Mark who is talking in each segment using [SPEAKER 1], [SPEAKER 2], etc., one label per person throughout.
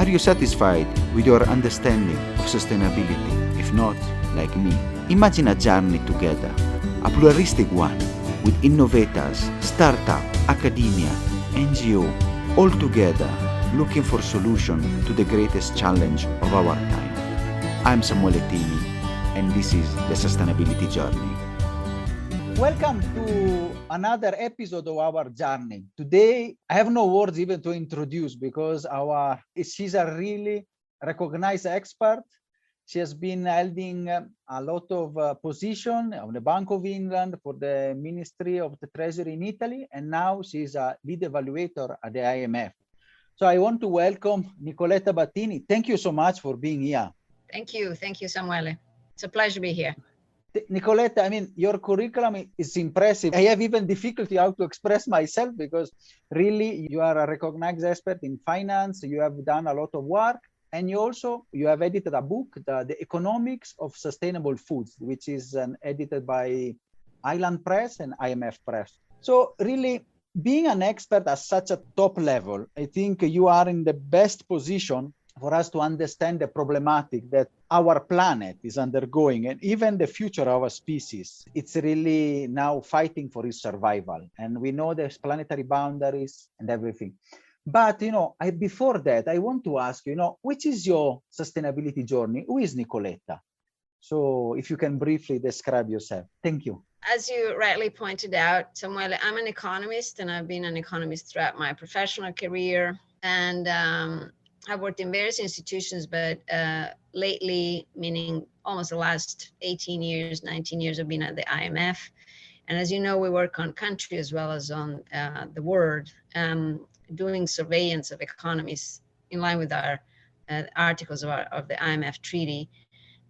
[SPEAKER 1] Are you satisfied with your understanding of sustainability? If not, like me, imagine a journey together, a pluralistic one, with innovators, startup, academia, NGO, all together looking for solution to the greatest challenge of our time. I'm Samuele Tini, and this is the Sustainability Journey. Welcome to another episode of our journey. Today, I have no words even to introduce because she's a really recognized expert. She has been holding a lot of position on the Bank of England for the Ministry of the Treasury in Italy, and now she's a lead evaluator at the IMF. So I want to welcome Nicoletta Batini. Thank you so much for being here.
[SPEAKER 2] Thank you, Samuele. It's a pleasure to be here.
[SPEAKER 1] Nicoletta, I mean, your curriculum is impressive. I have even difficulty how to express myself because really you are a recognized expert in finance. You have done a lot of work, and you have edited a book, The Economics of Sustainable Foods, which is edited by Island Press and IMF Press. So really, being an expert at such a top level, I think you are in the best position for us to understand the problematic that our planet is undergoing and even the future of our species. It's really now fighting for its survival. And we know there's planetary boundaries and everything. But, before that, I want to ask you, which is your sustainability journey? Who is Nicoletta? So if you can briefly describe yourself. Thank you.
[SPEAKER 2] As you rightly pointed out, Samuele, I'm an economist, and I've been an economist throughout my professional career. And I've worked in various institutions, but lately, meaning almost the last 18 years, 19 years, I've been at the IMF. And as you know, we work on country as well as on the world, doing surveillance of economies in line with our articles of the IMF treaty.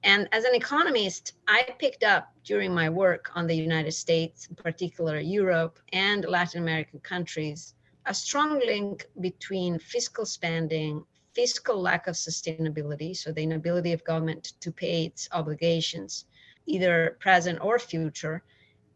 [SPEAKER 2] And as an economist, I picked up during my work on the United States, in particular Europe and Latin American countries, a strong link between fiscal spending, fiscal lack of sustainability, so the inability of government to pay its obligations, either present or future,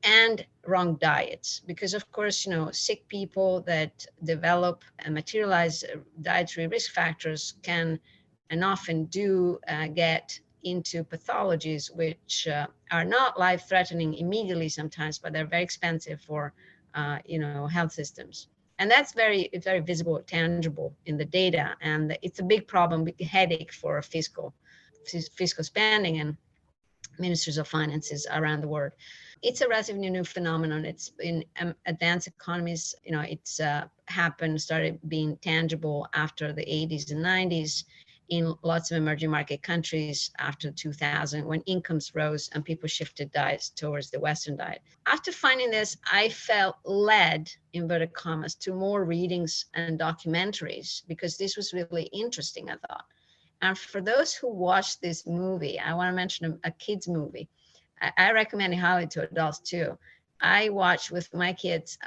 [SPEAKER 2] and wrong diets. Because of course, sick people that develop and materialize dietary risk factors can and often do get into pathologies which are not life-threatening immediately sometimes, but they're very expensive for health systems. And that's very visible, tangible in the data. And it's a big problem, big headache for fiscal spending and ministers of finances around the world. It's a relatively new phenomenon. It's in advanced economies, it's started being tangible after the 80s and 90s in lots of emerging market countries after 2000, when incomes rose and people shifted diets towards the Western diet. After finding this, I felt led, inverted commas, to more readings and documentaries because this was really interesting, I thought. And for those who watched this movie, I want to mention a kid's movie. I recommend it highly to adults too. I watched with my kids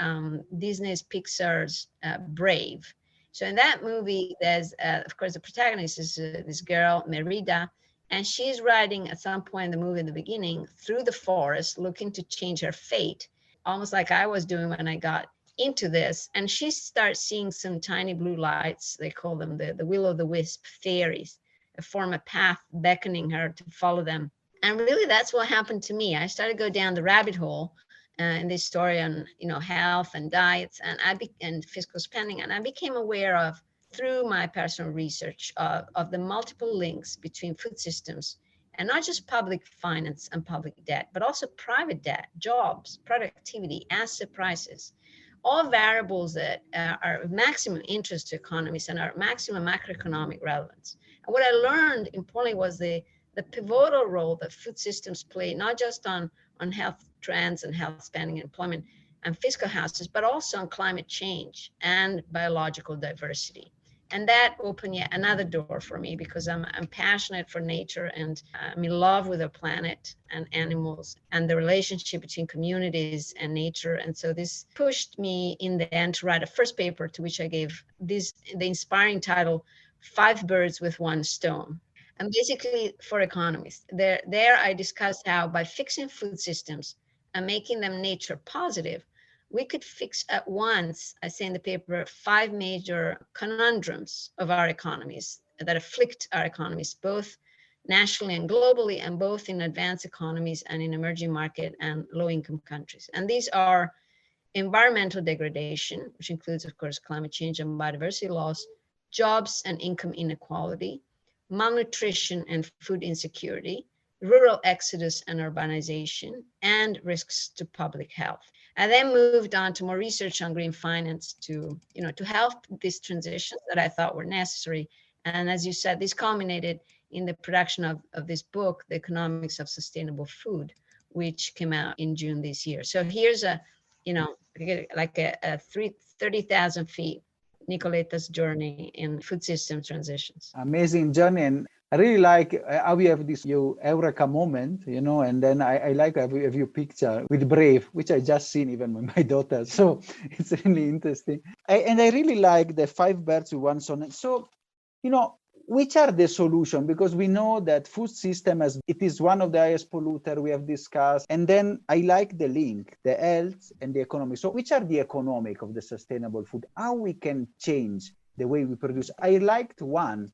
[SPEAKER 2] Disney's Pixar's Brave. So in that movie, there's, of course, the protagonist is this girl, Merida, and she's riding at some point in the movie in the beginning through the forest looking to change her fate, almost like I was doing when I got into this. And she starts seeing some tiny blue lights. They call them the will-o'-the-wisp fairies, form a path beckoning her to follow them. And really, that's what happened to me. I started to go down the rabbit hole in this story on health and diets and fiscal spending, and I became aware of, through my personal research, of the multiple links between food systems and not just public finance and public debt, but also private debt, jobs, productivity, asset prices, all variables that are of maximum interest to economists and are maximum macroeconomic relevance. And what I learned importantly was the pivotal role that food systems play, not just on health trends and health spending, employment, and fiscal houses, but also on climate change and biological diversity. And that opened yet another door for me because I'm passionate for nature and I'm in love with the planet and animals and the relationship between communities and nature. And so this pushed me in the end to write a first paper to which I gave the inspiring title, 5 Birds with One Stone. And basically for economists, there I discussed how by fixing food systems and making them nature positive, we could fix at once, I say in the paper, 5 major conundrums of our economies that afflict our economies, both nationally and globally, and both in advanced economies and in emerging market and low-income countries. And these are environmental degradation, which includes, of course, climate change and biodiversity loss, jobs and income inequality, malnutrition and food insecurity, rural exodus and urbanization, and risks to public health. I then moved on to more research on green finance to help these transitions that I thought were necessary. And as you said, this culminated in the production of this book, The Economics of Sustainable Food, which came out in June this year. So here's a 30,000 feet Nicoletta's journey in food system transitions.
[SPEAKER 3] Amazing journey. And I really like how you have this eureka moment, and then I like have your picture with Brave, which I just seen even with my daughter. So it's really interesting. And I really like the 5 birds with one stone. So, which are the solutions? Because we know that food system it is one of the highest polluter we have discussed. And then I like the link, the health and the economic. So which are the economic of the sustainable food? How we can change the way we produce? I liked one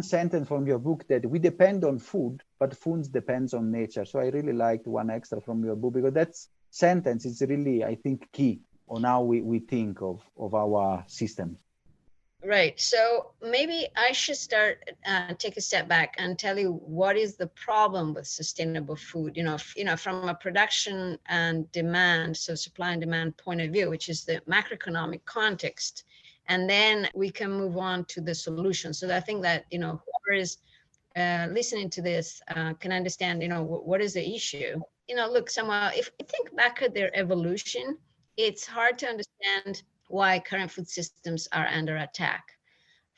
[SPEAKER 3] sentence from your book that we depend on food, but food depends on nature. So I really liked one extra from your book, because that sentence is really, I think, key on how we think of our system.
[SPEAKER 2] Right. So maybe I should take a step back and tell you what is the problem with sustainable food, from a production and demand, so supply and demand point of view, which is the macroeconomic context. And then we can move on to the solution. So I think that, whoever is listening to this can understand, what is the issue? Look, somehow, if you think back at their evolution, it's hard to understand why current food systems are under attack.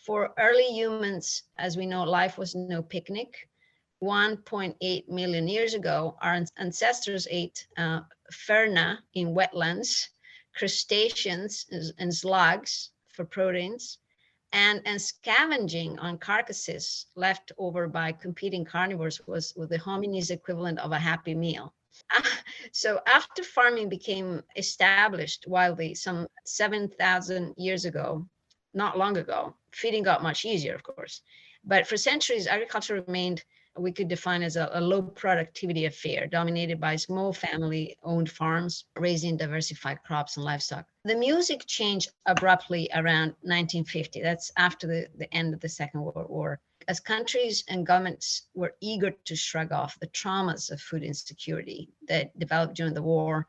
[SPEAKER 2] For early humans, as we know, life was no picnic. 1.8 million years ago, our ancestors ate ferna in wetlands, crustaceans and slugs for proteins, and scavenging on carcasses left over by competing carnivores was the hominid's equivalent of a happy meal. So after farming became established wildly some 7,000 years ago, not long ago, feeding got much easier, of course. But for centuries, agriculture remained, we could define as a low productivity affair, dominated by small family-owned farms, raising diversified crops and livestock. The music changed abruptly around 1950. That's after the end of the Second World War. As countries and governments were eager to shrug off the traumas of food insecurity that developed during the war,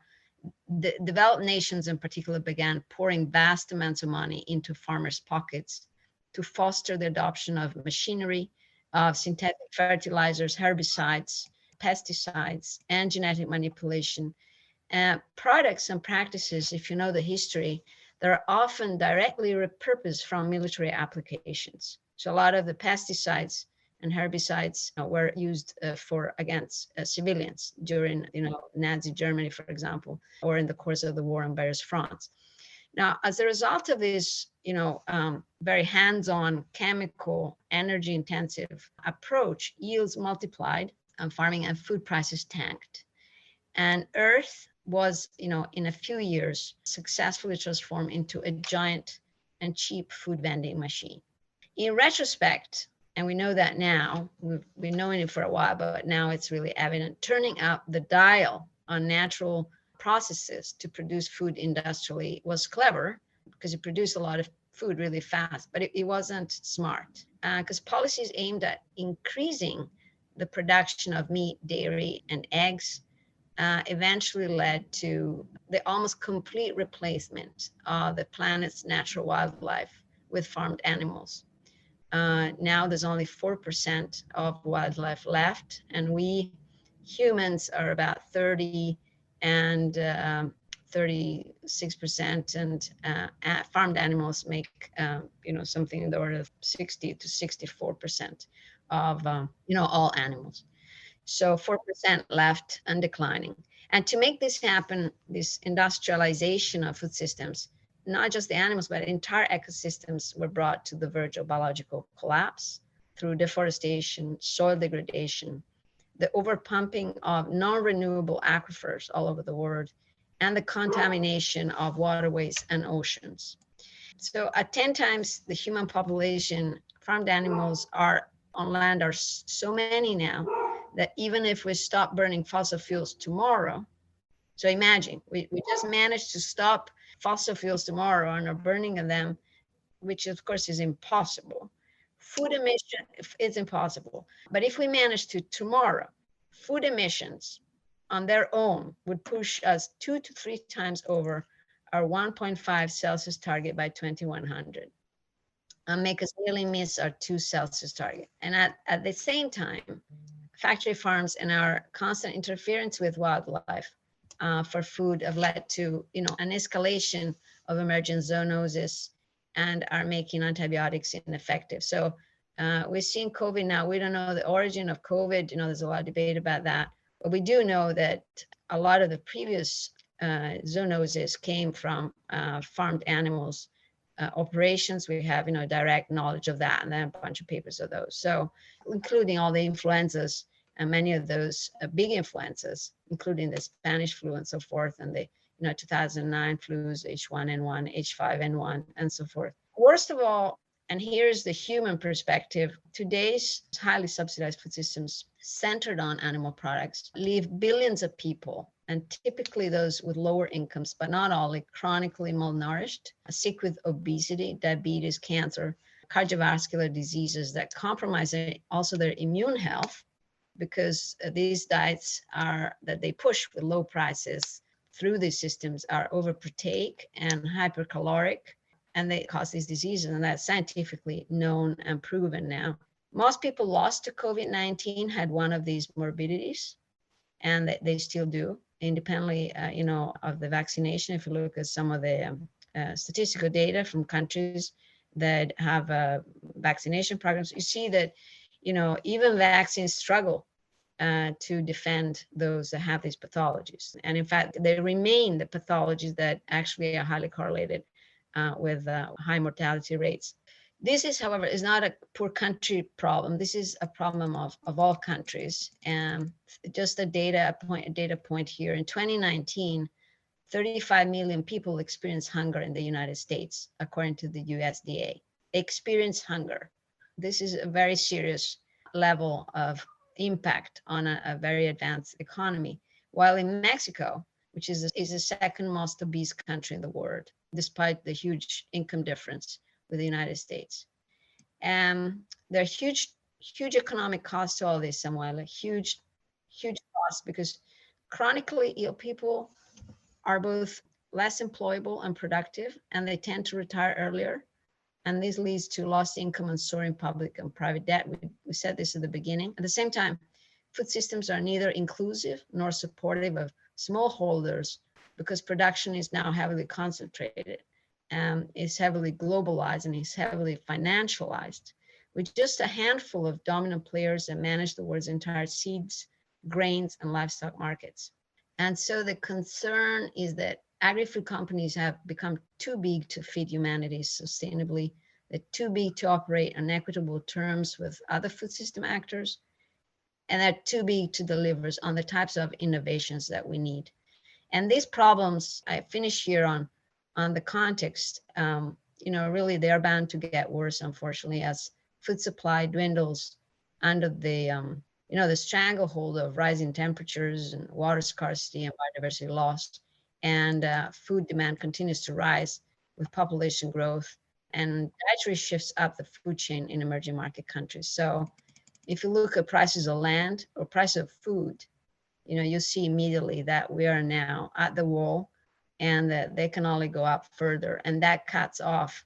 [SPEAKER 2] the developed nations in particular began pouring vast amounts of money into farmers' pockets to foster the adoption of machinery, of synthetic fertilizers, herbicides, pesticides, and genetic manipulation. Products and practices, if you know the history, that are often directly repurposed from military applications. So a lot of the pesticides and herbicides were used against civilians during, Nazi Germany, for example, or in the course of the war on various fronts. Now, as a result of this, very hands-on, chemical, energy-intensive approach, yields multiplied, and farming and food prices tanked. And Earth was, in a few years, successfully transformed into a giant and cheap food vending machine. In retrospect, and we know that now, we've been knowing it for a while, but now it's really evident, turning up the dial on natural processes to produce food industrially was clever, because it produced a lot of food really fast, but it wasn't smart, because policies aimed at increasing the production of meat, dairy, and eggs eventually led to the almost complete replacement of the planet's natural wildlife with farmed animals. Now there's only 4% of wildlife left, and we humans are about 30 and 36%, and farmed animals make something in the order of 60 to 64% of all animals. So 4% left and declining. And to make this happen, this industrialization of food systems, not just the animals, but entire ecosystems were brought to the verge of biological collapse through deforestation, soil degradation, the overpumping of non-renewable aquifers all over the world, and the contamination of waterways and oceans. So at 10 times the human population farmed animals are on land are so many now that even if we stop burning fossil fuels tomorrow, so imagine we just managed to stop fossil fuels tomorrow and are burning them, which of course is impossible. Food emission is impossible. But if we manage to tomorrow, food emissions on their own would push us 2 to 3 times over our 1.5 Celsius target by 2100 and make us nearly miss our 2 Celsius target. And at the same time, factory farms and our constant interference with wildlife for food have led to, an escalation of emergent zoonoses and are making antibiotics ineffective. So we're seeing COVID now. We don't know the origin of COVID. There's a lot of debate about that. But we do know that a lot of the previous zoonoses came from farmed animals operations. We have, direct knowledge of that, and then a bunch of papers of those. So including all the influenzas and many of those big influenzas, including the Spanish flu and so forth, and the 2009 flus, H1N1, H5N1, and so forth. Worst of all, and here's the human perspective, today's highly subsidized food systems centered on animal products leave billions of people, and typically those with lower incomes, but not all, chronically malnourished, sick with obesity, diabetes, cancer, cardiovascular diseases that compromise also their immune health, because these diets that they push with low prices through these systems are overpretake and hypercaloric, and they cause these diseases, and that's scientifically known and proven now. Most people lost to COVID-19 had one of these morbidities, and they still do, independently, of the vaccination. If you look at some of the statistical data from countries that have vaccination programs, you see that, even vaccines struggle to defend those that have these pathologies. And in fact, they remain the pathologies that actually are highly correlated with high mortality rates. This is, however, is not a poor country problem. This is a problem of all countries. And just a data point here, in 2019, 35 million people experienced hunger in the United States, according to the USDA. Experienced hunger. This is a very serious level of impact on a very advanced economy. While in Mexico, which is the second most obese country in the world, despite the huge income difference with the United States. And there are huge economic costs to all this, Samuel, huge costs, because chronically ill people are both less employable and productive, and they tend to retire earlier. And this leads to lost income and soaring public and private debt. We said this at the beginning. At the same time, food systems are neither inclusive nor supportive of smallholders, because production is now heavily concentrated and is heavily globalized and is heavily financialized, with just a handful of dominant players that manage the world's entire seeds, grains, and livestock markets. And so the concern is that agri-food companies have become too big to feed humanity sustainably. They're too big to operate on equitable terms with other food system actors, and they're too big to deliver on the types of innovations that we need. And these problems, I finish here on the context, really they're bound to get worse, unfortunately, as food supply dwindles under the stranglehold of rising temperatures and water scarcity and biodiversity loss. And food demand continues to rise with population growth and dietary shifts up the food chain in emerging market countries. So if you look at prices of land or price of food, you'll see immediately that we are now at the wall, and that they can only go up further. And that cuts off,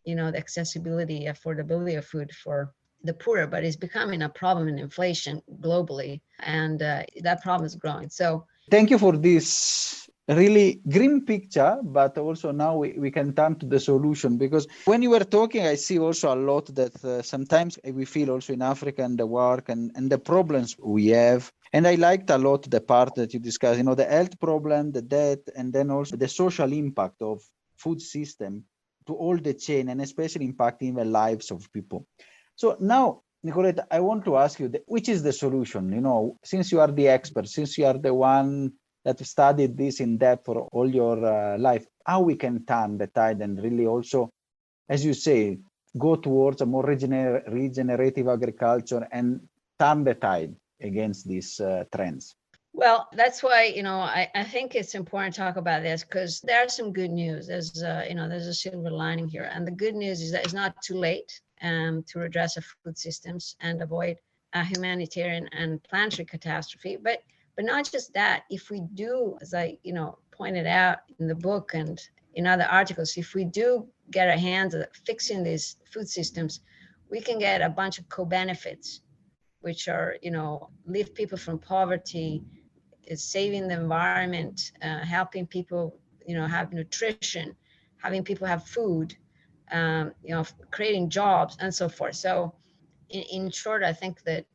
[SPEAKER 2] the accessibility, affordability of food for the poorer, but it's becoming a problem in inflation globally. And that problem is growing. So
[SPEAKER 3] thank you for this really grim picture, but also now we can turn to the solution, because when you were talking, I see also a lot that sometimes we feel also in Africa and the work and the problems we have. And I liked a lot the part that you discussed, the health problem, the debt, and then also the social impact of food system to all the chain, and especially impacting the lives of people. So now, Nicoletta, I want to ask you, which is the solution? Since you are the expert, since you are the one that studied this in depth for all your life, how we can turn the tide and really also, as you say, go towards a more regenerative agriculture and turn the tide against these trends?
[SPEAKER 2] Well, that's why, I think it's important to talk about this because there's some good news. There's a silver lining here. And the good news is that it's not too late to redress our food systems and avoid a humanitarian and planetary catastrophe. But not just that, if we do, as I, pointed out in the book and in other articles, if we do get our hands at fixing these food systems, we can get a bunch of co-benefits, which are, lift people from poverty, is saving the environment, helping people, have nutrition, having people have food, creating jobs and so forth. So in short, I think that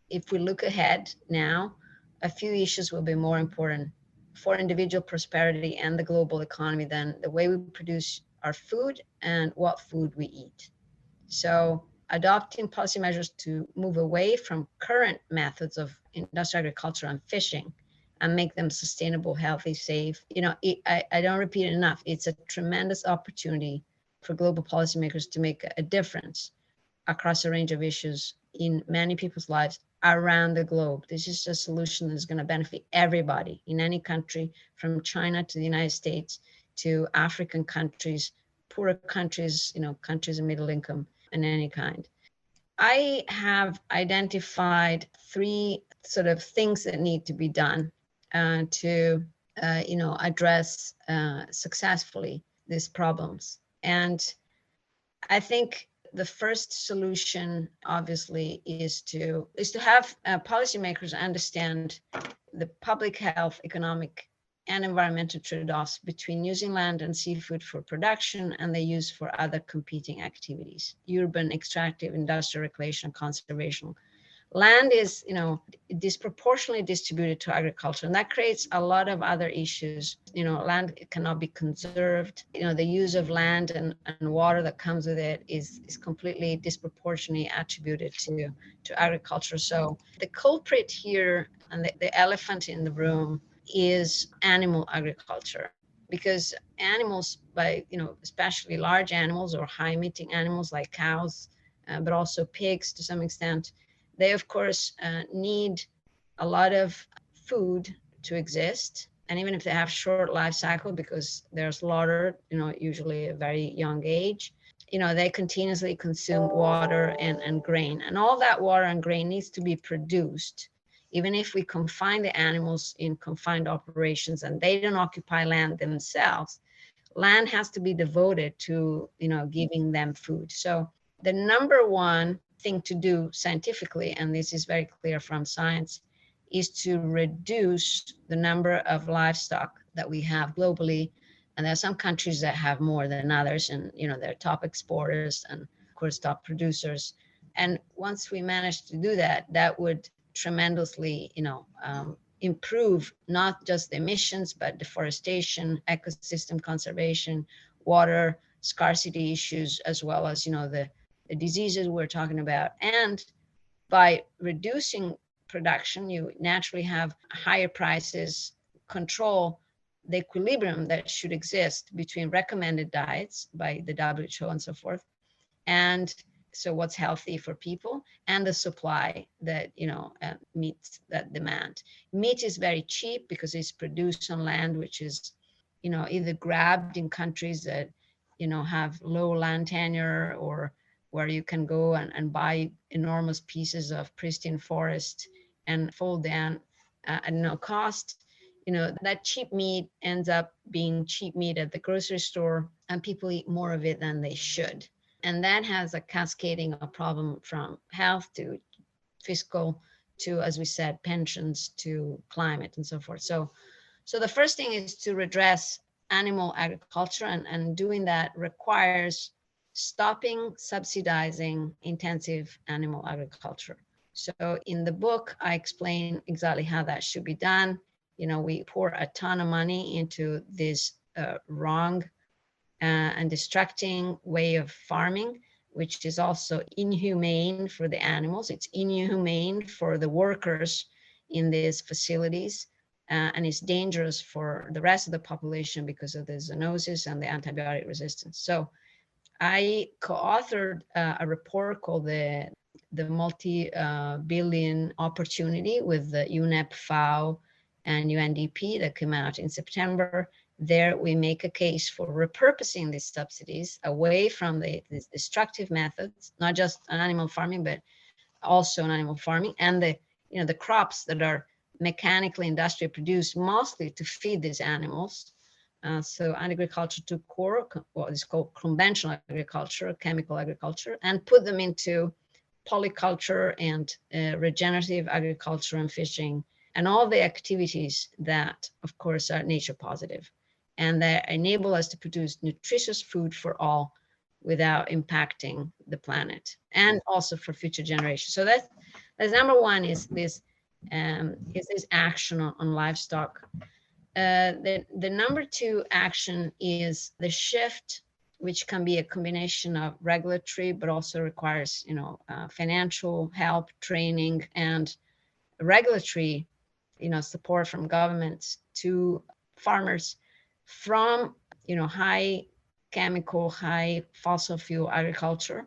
[SPEAKER 2] if we look ahead now, a few issues will be more important for individual prosperity and the global economy than the way we produce our food and what food we eat. So adopting policy measures to move away from current methods of industrial agriculture and fishing and make them sustainable, healthy, safe. I don't repeat it enough. It's a tremendous opportunity for global policymakers to make a difference across a range of issues in many people's lives around the globe. This is a solution that's going to benefit everybody in any country, from China to the United States to African countries, poorer countries, countries of middle income and any kind. I have identified 3 sort of things that need to be done to address successfully these problems. And I think the first solution, obviously, is to have policymakers understand the public health, economic, and environmental trade-offs between using land and seafood for production and the use for other competing activities: urban, extractive, industrial, recreation, conservation. Land is, disproportionately distributed to agriculture, and that creates a lot of other issues. Land cannot be conserved. The use of land and water that comes with it is completely disproportionately attributed to agriculture. So the culprit here, and the elephant in the room, is animal agriculture, because animals, especially large animals or high emitting animals like cows, but also pigs to some extent, they of course need a lot of food to exist. And even if they have short life cycle because they're slaughtered, usually a very young age, they continuously consume water and grain. And all that water and grain needs to be produced. Even if we confine the animals in confined operations and they don't occupy land themselves, land has to be devoted to, giving them food. So the number one thing to do scientifically, and this is very clear from science, is to reduce the number of livestock that we have globally. And there are some countries that have more than others, and they're top exporters and of course top producers. And once we manage to do that, that would tremendously improve not just the emissions, but deforestation, ecosystem conservation, water scarcity issues, as well as the diseases we're talking about. And by reducing production, you naturally have higher prices, control the equilibrium that should exist between recommended diets by the WHO and so forth, and so what's healthy for people, and the supply that meets that demand. Meat is very cheap because it's produced on land which is either grabbed in countries that have low land tenure, or where you can go and buy enormous pieces of pristine forest and fold down at no cost. That cheap meat ends up being cheap meat at the grocery store, and people eat more of it than they should. And that has a cascading of problem from health to fiscal to, as we said, pensions to climate and so forth. So the first thing is to redress animal agriculture, and doing that requires stopping subsidizing intensive animal agriculture. So in the book, I explain exactly how that should be done. We pour a ton of money into this wrong and distracting way of farming, which is also inhumane for the animals. It's inhumane for the workers in these facilities, and it's dangerous for the rest of the population because of the zoonosis and the antibiotic resistance. So I co-authored a report called the multi-billion opportunity with the UNEP, FAO, and UNDP that came out in September. There we make a case for repurposing these subsidies away from these destructive methods, not just on animal farming, but also on animal farming, and the crops that are mechanically industrially produced mostly to feed these animals. So agriculture to core, what is called conventional agriculture, chemical agriculture, and put them into polyculture and regenerative agriculture and fishing, and all the activities that, of course, are nature positive and that enable us to produce nutritious food for all without impacting the planet and also for future generations. So that's number one, is this action on livestock. The number two action is the shift, which can be a combination of regulatory, but also requires, financial help, training, and regulatory, support from governments to farmers from, high chemical, high fossil fuel agriculture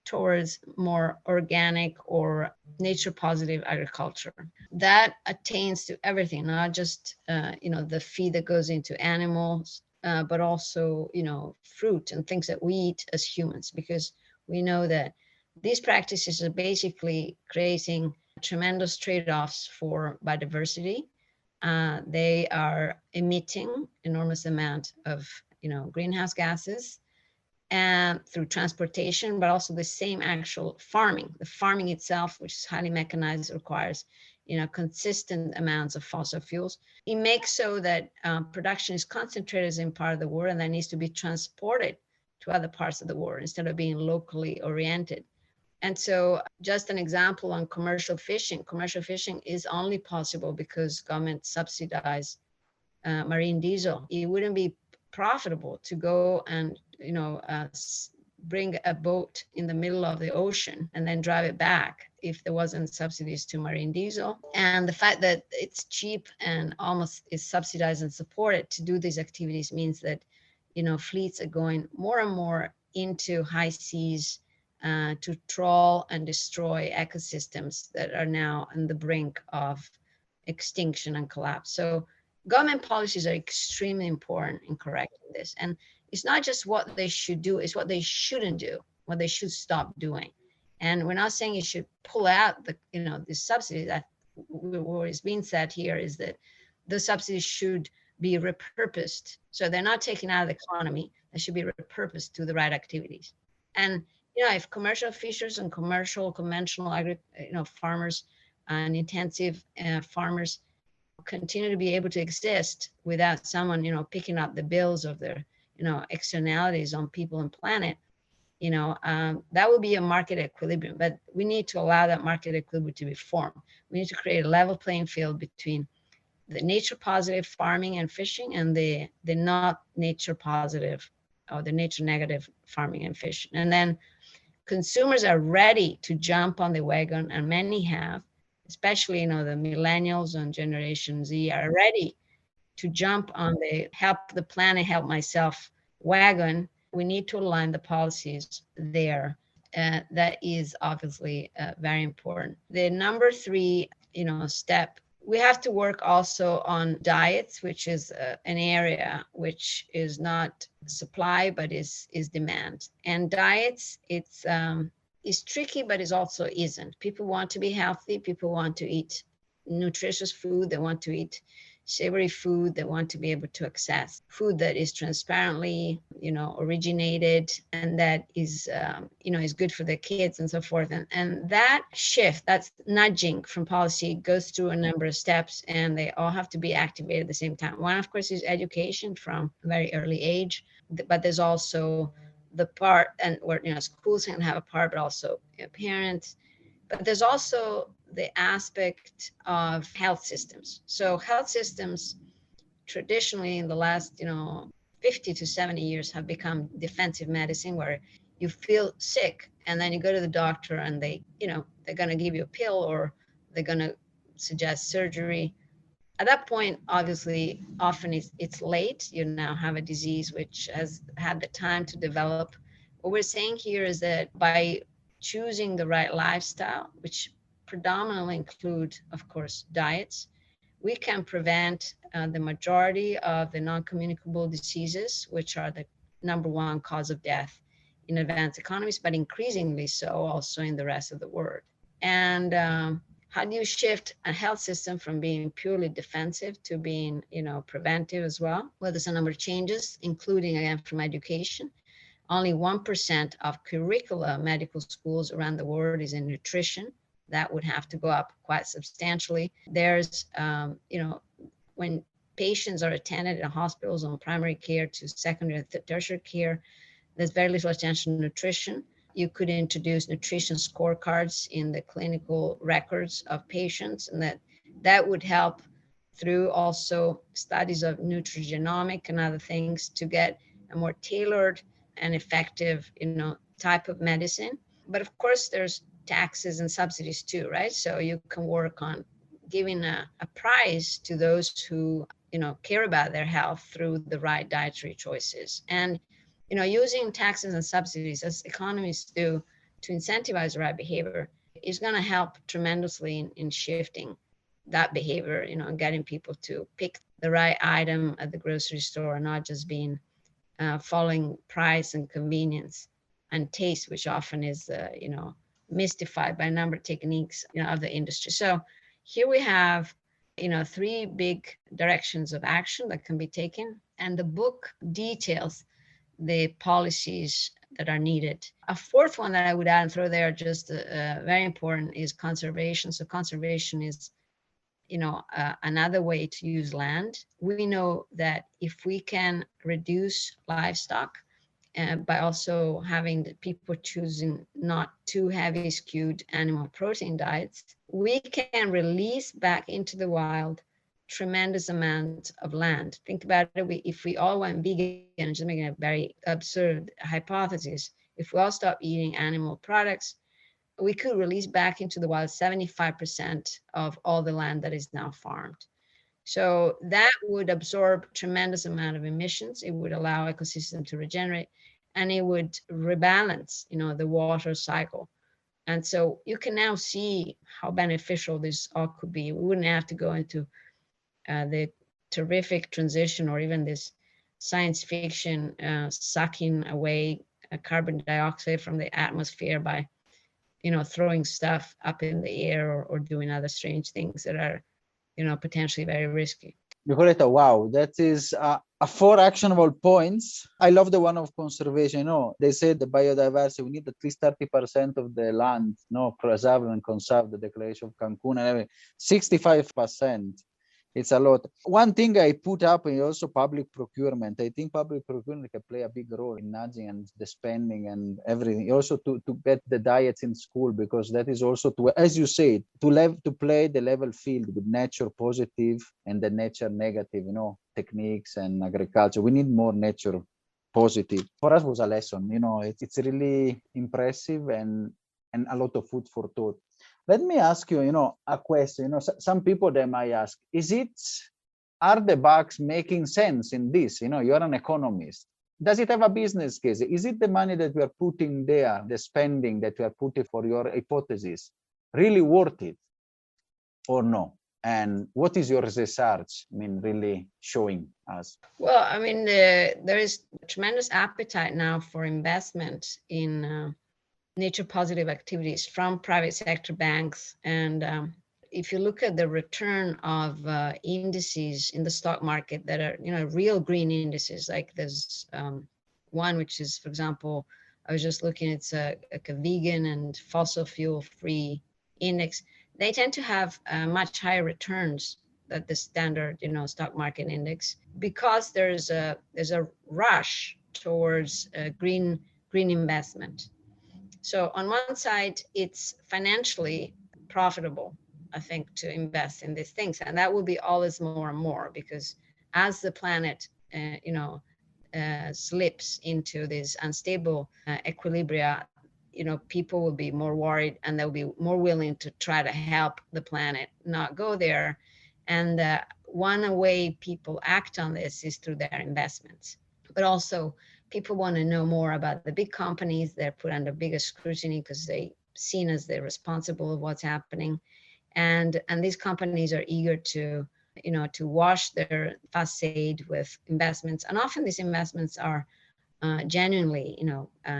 [SPEAKER 2] towards more organic or nature positive agriculture. That attains to everything, not just the feed that goes into animals, but also fruit and things that we eat as humans, because we know that these practices are basically creating tremendous trade-offs for biodiversity. They are emitting enormous amount of greenhouse gases and through transportation, but also the same actual farming. The farming itself, which is highly mechanized, requires consistent amounts of fossil fuels. It makes so that production is concentrated in part of the world and then needs to be transported to other parts of the world instead of being locally oriented. And so just an example on commercial fishing. Commercial fishing is only possible because government subsidize marine diesel. It wouldn't be profitable to go and bring a boat in the middle of the ocean and then drive it back if there wasn't subsidies to marine diesel. And the fact that it's cheap and almost is subsidized and supported to do these activities means that fleets are going more and more into high seas to trawl and destroy ecosystems that are now on the brink of extinction and collapse. So government policies are extremely important in correcting this. And it's not just what they should do, it's what they shouldn't do, what they should stop doing. And we're not saying you should pull out the subsidies. That what is being said here is that the subsidies should be repurposed. So they're not taken out of the economy, they should be repurposed to the right activities. And if commercial fishers and conventional farmers and intensive farmers continue to be able to exist without someone picking up the bills of their externalities on people and planet, that will be a market equilibrium. But we need to allow that market equilibrium to be formed. We need to create a level playing field between the nature positive farming and fishing and the not nature positive or the nature negative farming and fishing. And then consumers are ready to jump on the wagon, and many have, especially the millennials and Generation Z are ready to jump on the help the planet, help myself wagon. We need to align the policies there. That is obviously very important. The number three, step, we have to work also on diets, which is an area which is not supply, but is demand. And diets, it's tricky, but it also isn't. People want to be healthy. People want to eat nutritious food. They want to eat savory food. They want to be able to access food that is transparently, originated and that is, is good for their kids and so forth. And that shift, that's nudging from policy, goes through a number of steps, and they all have to be activated at the same time. One, of course, is education from a very early age, but there's also the part, and where schools can have a part, but also parents. But there's also the aspect of health systems. So health systems traditionally in the last 50 to 70 years have become defensive medicine, where you feel sick and then you go to the doctor and they they're going to give you a pill or they're going to suggest surgery. At that point, obviously, often it's late. You now have a disease which has had the time to develop, What we're saying here is that by choosing the right lifestyle, which predominantly include, of course, diets, we can prevent the majority of the non-communicable diseases, which are the number one cause of death in advanced economies, but increasingly so also in the rest of the world. And how do you shift a health system from being purely defensive to being, preventive as well? Well, there's a number of changes, including, again, from education. Only 1% of curricula medical schools around the world is in nutrition. That would have to go up quite substantially. There's, when patients are attended in hospitals on primary care to secondary and tertiary care, there's very little attention to nutrition. You could introduce nutrition scorecards in the clinical records of patients, and that would help through also studies of nutrigenomic and other things to get a more tailored and effective, type of medicine. But of course, there's taxes and subsidies too, right? So you can work on giving a prize to those who, care about their health through the right dietary choices. And, using taxes and subsidies, as economists do, to incentivize the right behavior is going to help tremendously in shifting that behavior, and getting people to pick the right item at the grocery store, not just being following price and convenience and taste, which often is, mystified by a number of techniques, of the industry. So here we have, 3 big directions of action that can be taken. And the book details the policies that are needed. A 4th one that I would add and throw there, just very important, is conservation. So conservation is, another way to use land. We know that if we can reduce livestock, by also having the people choosing not too heavy skewed animal protein diets, we can release back into the wild tremendous amount of land. Think about it, if we all went vegan, just making a very absurd hypothesis, if we all stop eating animal products, we could release back into the wild 75% of all the land that is now farmed. So that would absorb tremendous amount of emissions. It would allow ecosystem to regenerate, and it would rebalance, the water cycle. And so you can now see how beneficial this all could be. We wouldn't have to go into the terrific transition or even this science fiction sucking away carbon dioxide from the atmosphere by, throwing stuff up in the air or doing other strange things that are, potentially very risky.
[SPEAKER 3] Nicoletta, wow, that is 4 actionable points. I love the one of conservation. They say the biodiversity, we need at least 30% of the land, preserve and conserve, the Declaration of Cancun, and everything. 65%. It's a lot. One thing I put up is also public procurement. I think public procurement can play a big role in nudging and the spending and everything. Also to get the diets in school, because that is also to, as you said, to play the level field with nature positive and the nature negative, techniques and agriculture. We need more nature positive. For us, it was a lesson. It's really impressive and a lot of food for thought. Let me ask you, a question. Some people, they might ask, are the bucks making sense in this? You're an economist. Does it have a business case? Is it the money that we are putting there, the spending that we are putting for your hypothesis, really worth it or no? And what is your research, really showing us?
[SPEAKER 2] Well, there is tremendous appetite now for investment in nature positive activities from private sector banks. And if you look at the return of indices in the stock market that are, real green indices, like there's one which is, for example, I was just looking, it's a vegan and fossil fuel free index. They tend to have much higher returns than the standard, stock market index, because there's a rush towards green investment. So on one side, it's financially profitable, I think, to invest in these things. And that will be always more and more, because as the planet, slips into this unstable equilibria, people will be more worried, and they'll be more willing to try to help the planet not go there. And one way people act on this is through their investments. But also people want to know more about the big companies. They're put under bigger scrutiny because they're seen as they're responsible of what's happening. And these companies are eager to, to wash their facade with investments. And often these investments are genuinely,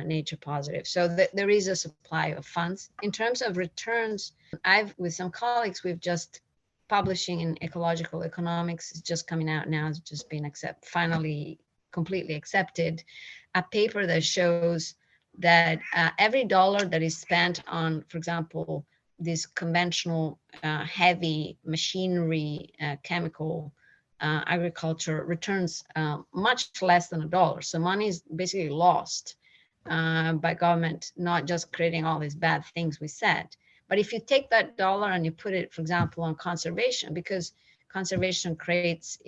[SPEAKER 2] nature positive. So there is a supply of funds. In terms of returns, with some colleagues, we've just publishing in ecological economics, it's just coming out now, it's just been finally completely accepted, a paper that shows that every dollar that is spent on, for example, this conventional heavy machinery, chemical agriculture returns much less than $1. So money is basically lost by government, not just creating all these bad things we said. But if you take that dollar and you put it, for example, on conservation, because conservation creates,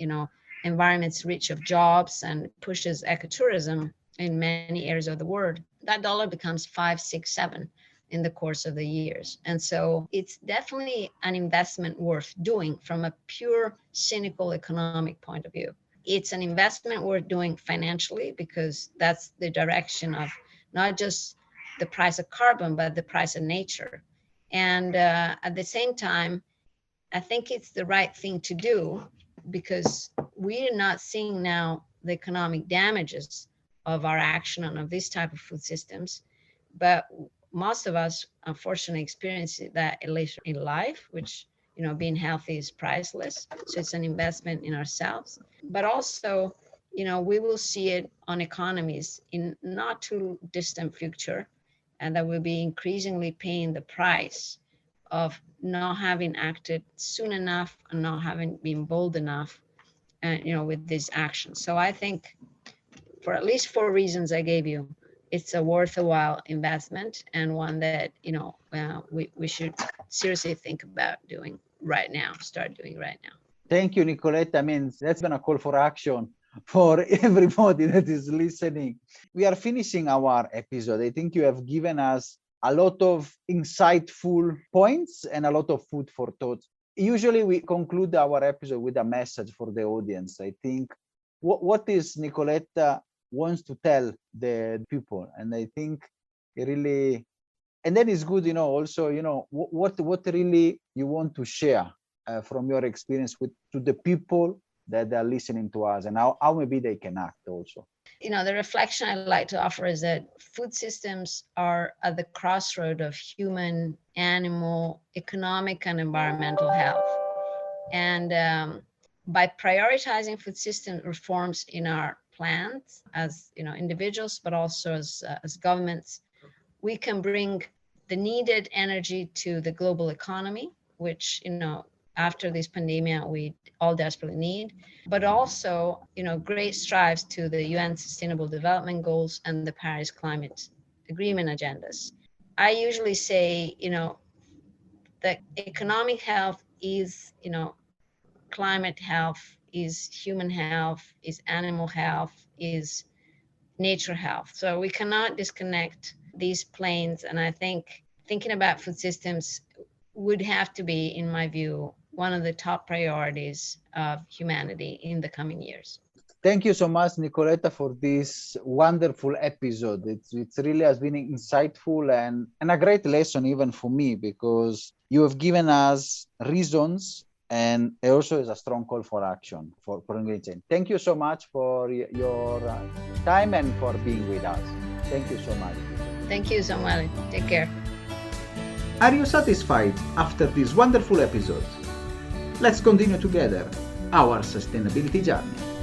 [SPEAKER 2] environments rich of jobs and pushes ecotourism in many areas of the world, that dollar becomes 5, 6, 7 in the course of the years. And so it's definitely an investment worth doing from a pure cynical economic point of view. It's an investment worth doing financially because that's the direction of not just the price of carbon, but the price of nature. And at the same time, I think it's the right thing to do because we are not seeing now the economic damages of our action on of this type of food systems, but most of us unfortunately experience that later in life, which, being healthy is priceless. So it's an investment in ourselves, but also, we will see it on economies in not too distant future, and that we'll be increasingly paying the price of not having acted soon enough and not having been bold enough, with these actions. So I think for at least 4 reasons I gave you, it's a worthwhile investment and one that, we should seriously think about doing right now, start doing right now.
[SPEAKER 3] Thank you, Nicoletta. I mean, that's been a call for action for everybody that is listening. We are finishing our episode. I think you have given us a lot of insightful points and a lot of food for thought. Usually we conclude our episode with a message for the audience. I think what is Nicoletta wants to tell the people, and I think it really, and then it's good, also, what really you want to share from your experience to the people that are listening to us, and how maybe they can act also.
[SPEAKER 2] The reflection I'd like to offer is that food systems are at the crossroad of human, animal, economic, and environmental health. And by prioritizing food system reforms in our plans as individuals, but also as governments, we can bring the needed energy to the global economy, which after this pandemic we all desperately need, but also great strides to the UN Sustainable Development Goals and the Paris Climate Agreement agendas. I usually say that economic health is climate health, is human health, is animal health, is nature health. So we cannot disconnect these planes. And I think thinking about food systems would have to be, in my view, one of the top priorities of humanity in the coming years.
[SPEAKER 3] Thank you so much, Nicoletta, for this wonderful episode. It really has been insightful and a great lesson even for me, because you have given us reasons, and it also is a strong call for action for engagement. Thank you so much for your time and for being with us. Thank you so much.
[SPEAKER 2] Thank you, Samuel. Take care.
[SPEAKER 1] Are you satisfied after this wonderful episode? Let's continue together our sustainability journey.